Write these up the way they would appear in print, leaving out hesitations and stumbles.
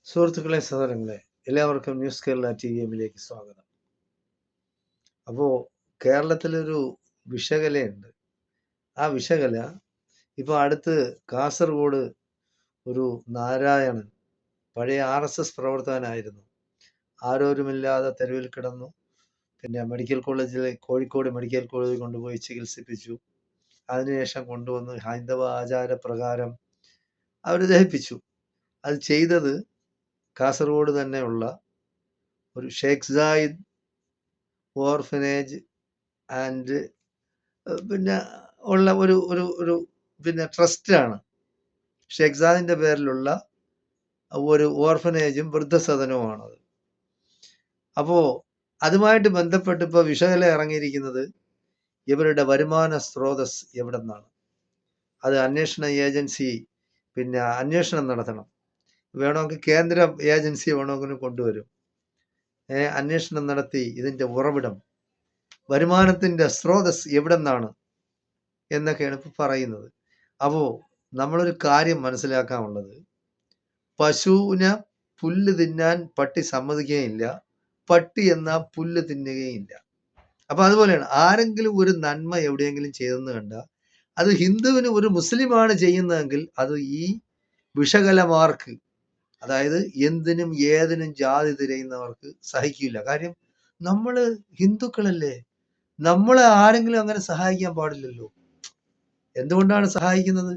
സുഹൃത്തുക്കളെ, സഹോദരങ്ങളെ, എല്ലാവർക്കും ന്യൂസ് കേരള TVMലേക്ക് സ്വാഗതം. അപ്പോൾ കേരളത്തിലൊരു വിഷകലയുണ്ട്. ആ വിഷകല ഇപ്പോൾ അടുത്ത് കാസർഗോഡ് ഒരു നാരായണൻ, പഴയ RSS പ്രവർത്തകനായിരുന്നു. ആരോരുമില്ലാതെ തെരുവിൽ കിടന്നു. പിന്നെ കോഴിക്കോട് മെഡിക്കൽ കോളേജിൽ കൊണ്ടുപോയി ചികിത്സിപ്പിച്ചു. അതിനുശേഷം കൊണ്ടുവന്ന് ഹൈന്ദവ ആചാരപ്രകാരം അവർ ദഹിപ്പിച്ചു. അത് ചെയ്തത് കാസർഗോഡ് തന്നെയുള്ള ഒരു ഷേഖ് സായിദ് ഓർഫനേജ് ആൻഡ് പിന്നെ ഉള്ള ഒരു ഒരു ഒരു പിന്നെ ട്രസ്റ്റാണ്. ഷേഖ് സാദിന്റെ പേരിലുള്ള ഒരു ഓർഫനേജും വൃദ്ധസദനവുമാണത്. അപ്പോൾ അതുമായിട്ട് ബന്ധപ്പെട്ട് ഇപ്പോൾ വിഷകല ഇറങ്ങിയിരിക്കുന്നത് ഇവരുടെ വരുമാന സ്രോതസ് എവിടെ നിന്നാണ്. അത് അന്വേഷണ ഏജൻസി പിന്നെ അന്വേഷണം നടത്തണം. വേണമെങ്കിൽ കേന്ദ്ര ഏജൻസി വേണമെങ്കിലും കൊണ്ടുവരും. അന്വേഷണം നടത്തി ഇതിൻ്റെ ഉറവിടം, വരുമാനത്തിൻ്റെ സ്രോതസ് എവിടെ നിന്നാണ് എന്നൊക്കെയാണ് ഇപ്പോൾ പറയുന്നത്. അപ്പോൾ നമ്മളൊരു കാര്യം മനസ്സിലാക്കാനുള്ളത്, പശുവിനെ പുല്ല് തിന്നാൻ പട്ടി സമ്മതിക്കുകയില്ല, പട്ടി എന്നാൽ പുല്ല് തിന്നുകയില്ല. അപ്പം അതുപോലെയാണ്, ആരെങ്കിലും ഒരു നന്മ എവിടെയെങ്കിലും ചെയ്തെന്ന് കണ്ടാൽ അത് ഹിന്ദുവിന് ഒരു മുസ്ലിമാണ് ചെയ്യുന്നതെങ്കിൽ അത് ഈ വിഷകലമാർക്ക്, അതായത് എന്തിനും ഏതിനും ജാതി തിരയുന്നവർക്ക് സഹിക്കില്ല. കാര്യം നമ്മൾ ഹിന്ദുക്കളല്ലേ, നമ്മളെ ആരെങ്കിലും അങ്ങനെ സഹായിക്കാൻ പാടില്ലല്ലോ. എന്തുകൊണ്ടാണ് സഹായിക്കുന്നത്?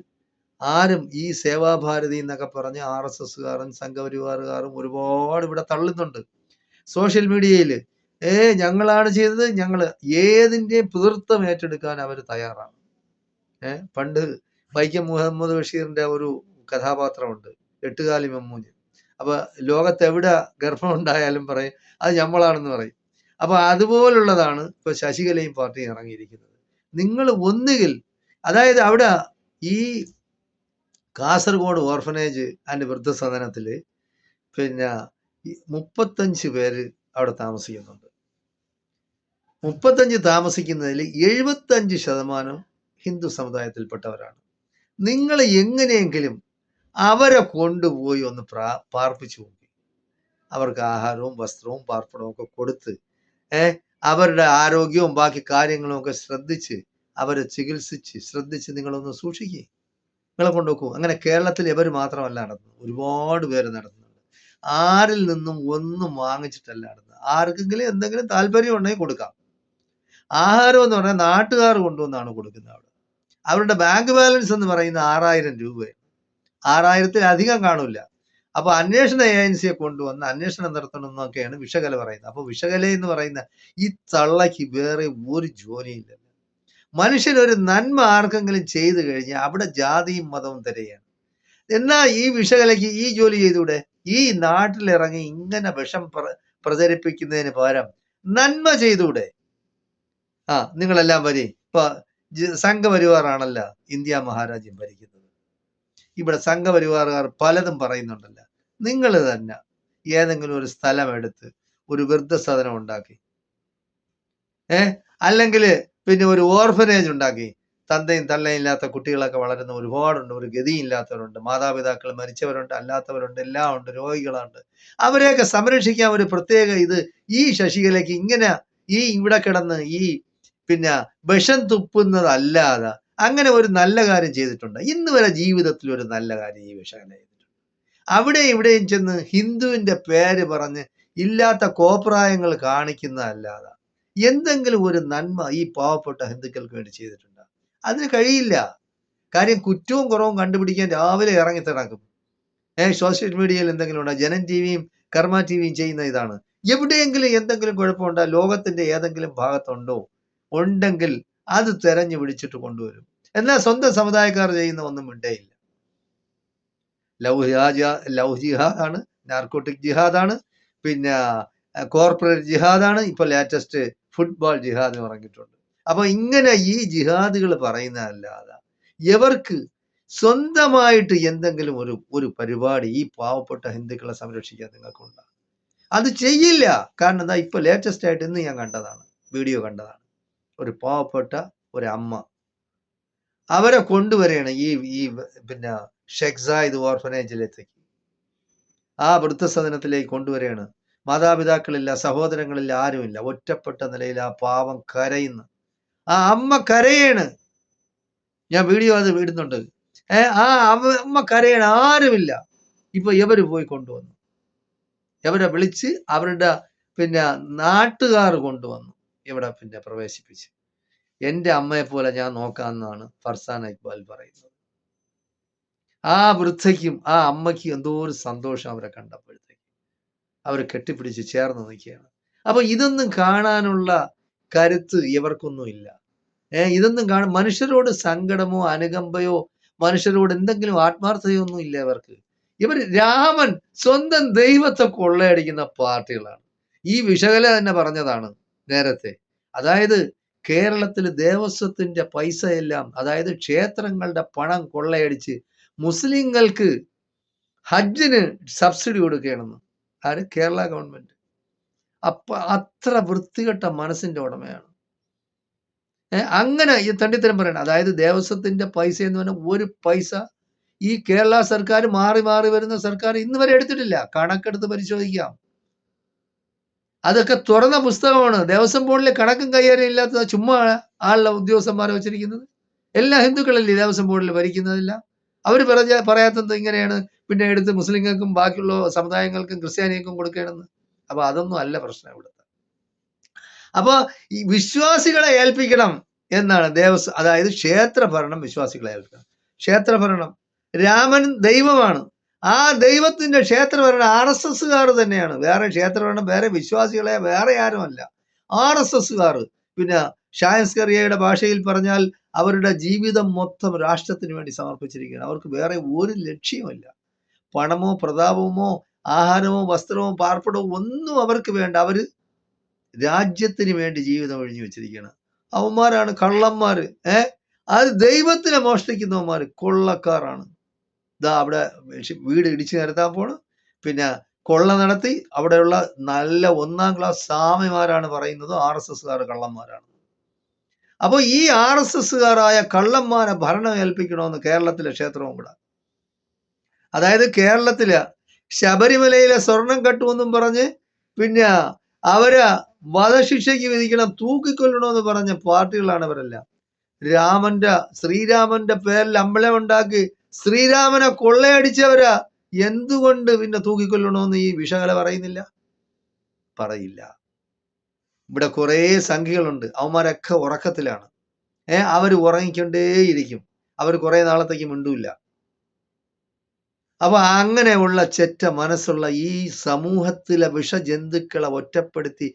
ആരും ഈ സേവാഭാരതി എന്നൊക്കെ പറഞ്ഞ് RSSകാരും സംഘപരിവാറുകാരും ഒരുപാട് ഇവിടെ തള്ളുന്നുണ്ട് സോഷ്യൽ മീഡിയയിൽ. ഞങ്ങളാണ് ചെയ്തത്, ഞങ്ങൾ ഏതിൻ്റെയും പിതൃത്വം ഏറ്റെടുക്കാൻ അവർ തയ്യാറാണ്. പണ്ട് വൈക്കം മുഹമ്മദ് ബഷീറിന്റെ ഒരു കഥാപാത്രമുണ്ട്, എട്ടുകാലി മമ്മൂഞ്ഞ്. അപ്പൊ ലോകത്ത് എവിടെ ഗർഭം ഉണ്ടായാലും പറയും അത് നമ്മളാണെന്ന് പറയും. അപ്പൊ അതുപോലുള്ളതാണ് ഇപ്പൊ ശശികലയും പാർട്ടിയും ഇറങ്ങിയിരിക്കുന്നത്. നിങ്ങൾ ഒന്നുകിൽ, അതായത് അവിടെ ഈ കാസർഗോഡ് ഓർഫനേജ് ആൻഡ് വൃദ്ധസദനത്തിൽ പിന്നെ 35 പേര് അവിടെ താമസിക്കുന്നുണ്ട്. 35 താമസിക്കുന്നതിൽ 75% ഹിന്ദു സമുദായത്തിൽപ്പെട്ടവരാണ്. നിങ്ങൾ എങ്ങനെയെങ്കിലും അവരെ കൊണ്ടുപോയി ഒന്ന് പാർപ്പിച്ചു നോക്കി, അവർക്ക് ആഹാരവും വസ്ത്രവും പാർപ്പിടവും ഒക്കെ കൊടുത്ത് അവരുടെ ആരോഗ്യവും ബാക്കി കാര്യങ്ങളും ഒക്കെ ശ്രദ്ധിച്ച് അവരെ ശ്രദ്ധിച്ച് നിങ്ങളൊന്ന് സൂക്ഷിക്കുക. നിങ്ങളെ കൊണ്ടുപോക്കൂ. അങ്ങനെ കേരളത്തിൽ ഇവർ മാത്രമല്ല നടത്തുന്നത്, ഒരുപാട് പേര് നടത്തുന്നുണ്ട്. ആരിൽ നിന്നും ഒന്നും വാങ്ങിച്ചിട്ടല്ല നടത്തുന്നത്. ആർക്കെങ്കിലും എന്തെങ്കിലും താല്പര്യം ഉണ്ടെങ്കിൽ കൊടുക്കാം. ആഹാരം എന്ന് പറഞ്ഞാൽ നാട്ടുകാർ കൊണ്ടുവന്നാണ് കൊടുക്കുന്നത്. അവരുടെ ബാങ്ക് ബാലൻസ് എന്ന് പറയുന്ന 6000 രൂപയാണ്. 6000-ത്തിലധികം കാണില്ല. അപ്പൊ അന്വേഷണ ഏജൻസിയെ കൊണ്ടുവന്ന് അന്വേഷണം നടത്തണം എന്നൊക്കെയാണ് വിഷകല പറയുന്നത്. അപ്പൊ വിഷകല എന്ന് പറയുന്ന ഈ തള്ളയ്ക്ക് വേറെ ഒരു ജോലിയില്ല. മനുഷ്യനൊരു നന്മ ആർക്കെങ്കിലും ചെയ്തു കഴിഞ്ഞാൽ അവിടെ ജാതിയും മതവും തിരയാണ്. എന്നാൽ ഈ വിഷകലയ്ക്ക് ഈ ജോലി ചെയ്തൂടെ? ഈ നാട്ടിലിറങ്ങി ഇങ്ങനെ വിഷം പ്രചരിപ്പിക്കുന്നതിന് പകരം നന്മ ചെയ്തൂടെ? നിങ്ങളെല്ലാം വരി. ഇപ്പൊ സംഘപരിവാറാണല്ല ഇന്ത്യ മഹാരാജ്യം ഭരിക്കുന്നത്. ഇവിടെ സംഘപരിവാറുകാർ പലതും പറയുന്നുണ്ടല്ല. നിങ്ങൾ തന്നെ ഏതെങ്കിലും ഒരു സ്ഥലം എടുത്ത് ഒരു വൃദ്ധസദനം ഉണ്ടാക്കി, അല്ലെങ്കിൽ പിന്നെ ഒരു ഓർഫനേജ് ഉണ്ടാക്കി, തന്തയും തള്ളയും ഇല്ലാത്ത കുട്ടികളൊക്കെ വളരുന്ന ഒരുപാടുണ്ട്. ഒരു ഗതിയില്ലാത്തവരുണ്ട്, മാതാപിതാക്കൾ മരിച്ചവരുണ്ട്, അല്ലാത്തവരുണ്ട്, എല്ലാം ഉണ്ട്, രോഗികളുണ്ട്. അവരെയൊക്കെ സംരക്ഷിക്കാൻ ഒരു പ്രത്യേക ഇത് ഈ ശശികലയ്ക്ക് ഇങ്ങനെ ഈ ഇവിടെ കിടന്ന് ഈ പിന്നെ വിഷം തുപ്പുന്നതല്ലാതെ അങ്ങനെ ഒരു നല്ല കാര്യം ചെയ്തിട്ടുണ്ട് ഇന്ന് വരെ ജീവിതത്തിൽ? ഒരു നല്ല കാര്യം ഈ വിഷകല ചെയ്തിട്ടുണ്ട്. അവിടെ ഇവിടെയും ചെന്ന് ഹിന്ദുവിന്റെ പേര് പറഞ്ഞ് ഇല്ലാത്ത കോപ്രായങ്ങൾ കാണിക്കുന്നതല്ലാതെ എന്തെങ്കിലും ഒരു നന്മ ഈ പാവപ്പെട്ട ഹിന്ദുക്കൾക്ക് വേണ്ടി ചെയ്തിട്ടുണ്ട്? അതിന് കഴിയില്ല. കാര്യം കുറ്റവും കുറവും കണ്ടുപിടിക്കാൻ രാവിലെ ഇറങ്ങി തിടക്കും. സോഷ്യൽ മീഡിയയിൽ എന്തെങ്കിലും ഉണ്ടോ? ജനം TVയും കർമ്മ TVയും ചെയ്യുന്ന ഇതാണ്. എവിടെയെങ്കിലും എന്തെങ്കിലും കുഴപ്പമുണ്ടോ? ലോകത്തിന്റെ ഏതെങ്കിലും ഭാഗത്തുണ്ടോ? ഉണ്ടെങ്കിൽ അത് തെരഞ്ഞു പിടിച്ചിട്ട് കൊണ്ടുവരും. എന്നാൽ സ്വന്തം സമുദായക്കാർ ചെയ്യുന്ന ഒന്നും മിണ്ടയില്ല. ലവ് ജിഹാദാണ്, നാർക്കോട്ടിക് ജിഹാദാണ്, പിന്നെ കോർപ്പറേറ്റ് ജിഹാദാണ്, ഇപ്പൊ ലേറ്റസ്റ്റ് ഫുട്ബോൾ ജിഹാദ് ഇറങ്ങിയിട്ടുണ്ട്. അപ്പൊ ഇങ്ങനെ ഈ ജിഹാദുകൾ പറയുന്നതല്ലാതെ ഇവർക്ക് സ്വന്തമായിട്ട് എന്തെങ്കിലും ഒരു പരിപാടി ഈ പാവപ്പെട്ട ഹിന്ദുക്കളെ സംരക്ഷിക്കാൻ നിങ്ങൾക്കുണ്ട്? അത് ചെയ്യില്ല. കാരണം എന്താ, ഇപ്പൊ ലേറ്റസ്റ്റ് ആയിട്ട് ഇന്ന് ഞാൻ കണ്ടതാണ്, വീഡിയോ കണ്ടതാണ്. ഒരു പാവപ്പെട്ട ഒരു അമ്മ അവരെ കൊണ്ടുവരികയാണ് ഈ പിന്നെ ഷേഖ് സായിദ് ഓർഫനേജിലേക്ക്. ആ വൃദ്ധസദനത്തിലേക്ക് കൊണ്ടുവരികയാണ്. മാതാപിതാക്കളില്ല, സഹോദരങ്ങളില്ല, ആരുമില്ല. ഒറ്റപ്പെട്ട നിലയിൽ ആ പാവം കരയുന്നു. ആ അമ്മ കരയാണ്. ഞാൻ വീഡിയോ അത് ഇടുന്നുണ്ട്. ആ അമ്മ കരയാണ്, ആരുമില്ല. ഇപ്പൊ ഇവര് പോയി കൊണ്ടുവന്നു. ഇവരെ വിളിച്ച് അവരുടെ പിന്നെ നാട്ടുകാർ കൊണ്ടുവന്നു ഇവിടെ പിന്നെ പ്രവേശിപ്പിച്ചു. എന്റെ അമ്മയെ പോലെ ഞാൻ നോക്കാമെന്നാണ് ഫർസാന ഇക്ബാൽ പറയുന്നത്. ആ വൃദ്ധയ്ക്കും ആ അമ്മയ്ക്കും എന്തോ ഒരു സന്തോഷം അവരെ കണ്ടപ്പോഴത്തേക്ക്. അവർ കെട്ടിപ്പിടിച്ച് ചേർന്ന് നിൽക്കുകയാണ്. അപ്പൊ ഇതൊന്നും കാണാനുള്ള കരുത്ത് ഇവർക്കൊന്നും ഇല്ല. ഇതൊന്നും മനുഷ്യരോട് സങ്കടമോ അനുകമ്പയോ മനുഷ്യരോട് എന്തെങ്കിലും ആത്മാർത്ഥതയോ ഒന്നും ഇല്ല ഇവർക്ക്. ഇവർ രാമൻ സ്വന്തം ദൈവത്തെ കൊള്ളയടിക്കുന്ന പാർട്ടികളാണ്. ഈ വിശകല തന്നെ പറഞ്ഞതാണ് നേരത്തെ. അതായത് കേരളത്തിൽ ദേവസ്വത്തിന്റെ പൈസ എല്ലാം, അതായത് ക്ഷേത്രങ്ങളുടെ പണം കൊള്ളയടിച്ച് മുസ്ലിങ്ങൾക്ക് ഹജ്ജിന് സബ്സിഡി കൊടുക്കുകയാണെന്ന് ആര്? കേരള ഗവൺമെന്റ്. അത്ര വൃത്തികെട്ട മനസ്സിന്റെ ഉടമയാണ്. അങ്ങനെ ഈ തണ്ടിത്തരം പറയണം. അതായത് ദേവസ്വത്തിന്റെ പൈസ എന്ന് പറഞ്ഞാൽ ഒരു പൈസ ഈ കേരള സർക്കാർ മാറി മാറി വരുന്ന സർക്കാർ ഇന്ന് വരെ എടുത്തിട്ടില്ല. കണക്കെടുത്ത് പരിശോധിക്കാം. അതൊക്കെ തുറന്ന പുസ്തകമാണ്. ദേവസ്വം ബോർഡിലെ കണക്കും കൈകാര്യം ഇല്ലാത്ത ചുമ്മാ ആളുടെ ഉദ്യോഗസ്ഥന്മാരെ വെച്ചിരിക്കുന്നത്. എല്ലാ ഹിന്ദുക്കളല്ലേ ദേവസ്വം ബോർഡിൽ ഭരിക്കുന്നതില്ല. അവർ പറയാത്തത് ഇങ്ങനെയാണ്, പിന്നെ എടുത്ത് മുസ്ലിങ്ങൾക്കും ബാക്കിയുള്ള സമുദായങ്ങൾക്കും ക്രിസ്ത്യാനികൾക്കും കൊടുക്കണമെന്ന്. അപ്പൊ അതൊന്നും അല്ല പ്രശ്നം ഇവിടുത്തെ. അപ്പൊ ഈ വിശ്വാസികളെ ഏൽപ്പിക്കണം എന്നാണ് ദേവസ്വം, അതായത് ക്ഷേത്രഭരണം വിശ്വാസികളെ ഏൽപ്പിക്കണം. ക്ഷേത്രഭരണം രാമൻ ദൈവമാണ്. ആ ദൈവത്തിന്റെ ക്ഷേത്രഭരണം RSSകാർ തന്നെയാണ്. വേറെ ക്ഷേത്രഭരണം വേറെ വിശ്വാസികളെ വേറെ ആരുമല്ല, RSSകാർ. പിന്നെ ഷായസ്കറിയയുടെ ഭാഷയിൽ പറഞ്ഞാൽ അവരുടെ ജീവിതം മൊത്തം രാഷ്ട്രത്തിന് വേണ്ടി സമർപ്പിച്ചിരിക്കുകയാണ്. അവർക്ക് വേറെ ഒരു ലക്ഷ്യമില്ല. പണമോ പ്രതാപമോ ആഹാരമോ വസ്ത്രമോ പാർപ്പിടമോ ഒന്നും അവർക്ക് വേണ്ട. അവര് രാജ്യത്തിന് വേണ്ടി ജീവിതം ഒഴിഞ്ഞു വെച്ചിരിക്കുകയാണ്. അവന്മാരാണ് കള്ളന്മാര്. അത് ദൈവത്തിനെ മോഷ്ടിക്കുന്നവന്മാര് കൊള്ളക്കാരാണ്. ഇതാ അവിടെ വീട് ഇടിച്ചു നിരത്താൻ പോണ്, പിന്നെ കൊള്ള നടത്തി അവിടെയുള്ള നല്ല 1ാം ക്ലാസ് സ്വാമിമാരാണ് പറയുന്നത് RSSകാർ കള്ളന്മാരാണ്. അപ്പൊ ഈ RSSകാരായ കള്ളന്മാരെ ഭരണം ഏൽപ്പിക്കണമെന്ന് കേരളത്തിലെ ക്ഷേത്രവും കൂടെ. അതായത് കേരളത്തില് ശബരിമലയിലെ സ്വർണം കട്ടുമെന്നും പറഞ്ഞ് പിന്നെ അവരെ വധശിക്ഷയ്ക്ക് വിധിക്കണം, തൂക്കിക്കൊല്ലണമെന്ന് പറഞ്ഞ പാർട്ടികളാണ് ഇവരെല്ലാം. ശ്രീരാമന്റെ പേരിൽ അമ്പലം ഉണ്ടാക്കി ശ്രീരാമനെ കൊള്ളയടിച്ചവരാ. എന്തുകൊണ്ട് പിന്നെ തൂക്കിക്കൊല്ലണമെന്ന് ഈ വിശകല പറയുന്നില്ല? പറയില്ല. ഇവിടെ കുറേ സംഖ്യകളുണ്ട്, അവന്മാരൊക്കെ ഉറക്കത്തിലാണ്. അവര് ഉറങ്ങിക്കൊണ്ടേയിരിക്കും. അവർ കുറെ നാളത്തേക്ക് മിണ്ടൂല്ല. അപ്പൊ അങ്ങനെയുള്ള ചെറ്റ മനസ്സുള്ള ഈ സമൂഹത്തിലെ വിഷജന്തുക്കളെ ഒറ്റപ്പെടുത്തി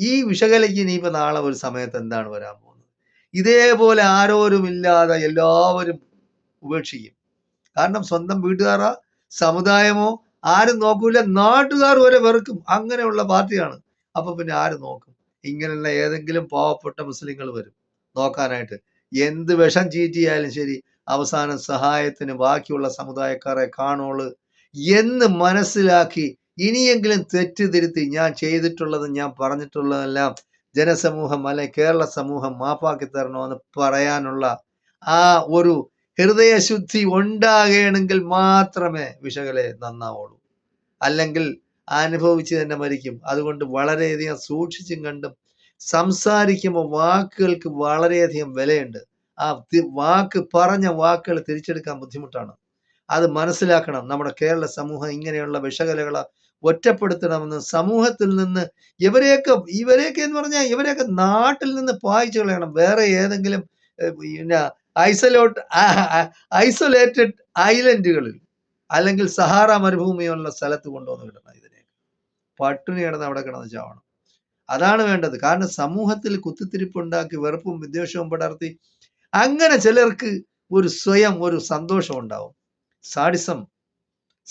ഈ വിഷകലയ്ക്ക് ഇനിയിപ്പോ നാളെ ഒരു സമയത്ത് എന്താണ് വരാൻ പോകുന്നത്? ഇതേപോലെ ആരോരുമില്ലാതെ എല്ലാവരും ഉപേക്ഷിക്കും. കാരണം സ്വന്തം വീട്ടുകാരോ സമുദായമോ ആരും നോക്കൂല, നാട്ടുകാർ വരെ വെറുക്കും. അങ്ങനെയുള്ള പാർട്ടിയാണ്. അപ്പൊ പിന്നെ ആര് നോക്കും? ഇങ്ങനെയുള്ള ഏതെങ്കിലും പാവപ്പെട്ട മുസ്ലിങ്ങൾ വരും നോക്കാനായിട്ട്. എന്ത് വിഷം ചീറ്റിയാലും ശരി, അവസാനം സഹായത്തിന് ബാക്കിയുള്ള സമുദായക്കാരെ കാണുള്ളൂ എന്ന് മനസ്സിലാക്കി ഇനിയെങ്കിലും തെറ്റുതിരുത്തി ഞാൻ ചെയ്തിട്ടുള്ളതും ഞാൻ പറഞ്ഞിട്ടുള്ളതെല്ലാം ജനസമൂഹം അല്ലെ കേരള സമൂഹം മാപ്പാക്കി തരണമെന്ന് പറയാനുള്ള ആ ഒരു ഹൃദയശുദ്ധി ഉണ്ടാകണമെങ്കിൽ മാത്രമേ വിശകലെ നന്നാവുള്ളൂ. അല്ലെങ്കിൽ അനുഭവിച്ച് തന്നെ മരിക്കും. അതുകൊണ്ട് വളരെയധികം സൂക്ഷിച്ചും കണ്ടും സംസാരിക്കുമ്പോൾ വാക്കുകൾക്ക് വളരെയധികം വിലയുണ്ട്. ആ പറഞ്ഞ വാക്കുകൾ തിരിച്ചെടുക്കാൻ ബുദ്ധിമുട്ടാണ്. അത് മനസ്സിലാക്കണം. നമ്മുടെ കേരള സമൂഹം ഇങ്ങനെയുള്ള വിഷകലകളെ ഒറ്റപ്പെടുത്തണമെന്ന്, സമൂഹത്തിൽ നിന്ന് ഇവരെയൊക്കെ എന്ന് പറഞ്ഞാൽ ഇവരെയൊക്കെ നാട്ടിൽ നിന്ന് പായിച്ചു കളയണം. വേറെ ഏതെങ്കിലും പിന്നെ ഐസൊലേറ്റഡ് ഐലൻഡുകളിൽ അല്ലെങ്കിൽ സഹാറ മരുഭൂമിയുള്ള സ്ഥലത്ത് കൊണ്ടുവന്ന് വിടണം. ഇതിനെ പട്ടിണി കിടന്ന് അവിടെ കിടന്ന് ചാവണം. അതാണ് വേണ്ടത്. കാരണം സമൂഹത്തിൽ കുത്തിത്തിരിപ്പുണ്ടാക്കി വെറുപ്പും വിദ്വേഷവും പടർത്തി അങ്ങനെ ചിലർക്ക് സ്വയം ഒരു സന്തോഷം ഉണ്ടാവും.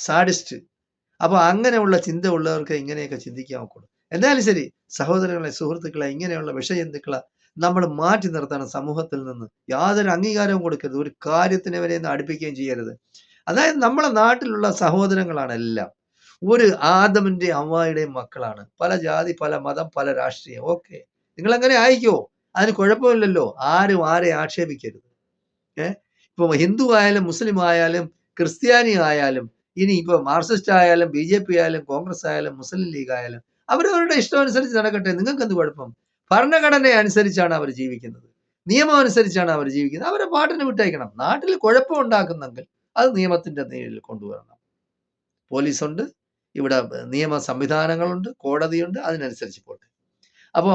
സാഡിസ്റ്റ്. അപ്പൊ അങ്ങനെയുള്ള ചിന്ത ഉള്ളവർക്ക് ഇങ്ങനെയൊക്കെ ചിന്തിക്കാൻ ഒക്കുള്ളൂ. എന്തായാലും ശരി സഹോദരങ്ങളെ, സുഹൃത്തുക്കളെ, ഇങ്ങനെയുള്ള വിഷജന്തുക്കളെ നമ്മൾ മാറ്റി നിർത്തണം. സമൂഹത്തിൽ നിന്ന് യാതൊരു അംഗീകാരവും കൊടുക്കരുത്. ഒരു കാര്യത്തിനെ വരെയൊന്നും അടുപ്പിക്കുകയും ചെയ്യരുത്. അതായത് നമ്മളെ നാട്ടിലുള്ള സഹോദരങ്ങളാണ് എല്ലാം. ഒരു ആദമിന്റെ ഹവ്വായുടെയും മക്കളാണ്. പല ജാതി, പല മതം, പല രാഷ്ട്രീയം. ഓക്കെ, നിങ്ങൾ അങ്ങനെ ആയിക്കോ, അതിന് കുഴപ്പമില്ലല്ലോ. ആരും ആരെ ആക്ഷേപിക്കരുത്. ഇപ്പൊ ഹിന്ദു ആയാലും മുസ്ലിം ആയാലും ക്രിസ്ത്യാനി ആയാലും ഇനി ഇപ്പൊ മാർക്സിസ്റ്റ് ആയാലും BJP ആയാലും കോൺഗ്രസ് ആയാലും മുസ്ലിം ലീഗ് ആയാലും അവരവരുടെ ഇഷ്ടം അനുസരിച്ച് നടക്കട്ടെ. നിങ്ങൾക്ക് എന്ത് കുഴപ്പം? ഭരണഘടന അനുസരിച്ചാണ് അവർ ജീവിക്കുന്നത്, നിയമം അനുസരിച്ചാണ് അവർ ജീവിക്കുന്നത്. അവരെ പാട്ടിന് വിട്ടയക്കണം. നാട്ടിൽ കുഴപ്പം ഉണ്ടാക്കുന്നെങ്കിൽ അത് നിയമത്തിന്റെ നേരിൽ കൊണ്ടുവരണം. പോലീസുണ്ട്, ഇവിടെ നിയമ സംവിധാനങ്ങളുണ്ട്, കോടതിയുണ്ട്, അതിനനുസരിച്ച് പോട്ടെ. അപ്പോ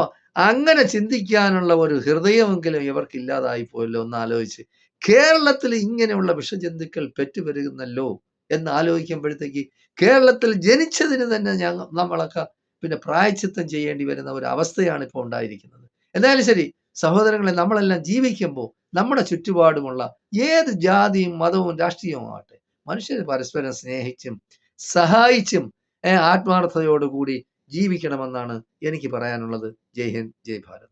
അങ്ങനെ ചിന്തിക്കാനുള്ള ഒരു ഹൃദയമെങ്കിലും ഇവർക്ക് ഇല്ലാതായി പോയല്ലോ എന്ന് ആലോചിച്ച്, കേരളത്തിൽ ഇങ്ങനെയുള്ള വിഷജന്തുക്കൾ പെറ്റുപെരുകുന്നല്ലോ എന്ന് ആലോചിക്കുമ്പോഴത്തേക്ക് കേരളത്തിൽ ജനിച്ചതിന് തന്നെ നമ്മളൊക്കെ പിന്നെ പ്രായശ്ചിത്തം ചെയ്യേണ്ടി വരുന്ന ഒരു അവസ്ഥയാണ് ഇപ്പോൾ ഉണ്ടായിരിക്കുന്നത്. എന്തായാലും ശരി സഹോദരങ്ങളെ, നമ്മളെല്ലാം ജീവിക്കുമ്പോൾ നമ്മുടെ ചുറ്റുപാടുമുള്ള ഏത് ജാതിയും മതവും രാഷ്ട്രീയവും ആകട്ടെ, മനുഷ്യർ പരസ്പരം സ്നേഹിച്ചും സഹായിച്ചും ആത്മാർത്ഥതയോടുകൂടി ജീവിക്കണമെന്നാണ് എനിക്ക് പറയാനുള്ളത്. ജയ് ഹിന്ദ്, ജയ് ഭാരത്.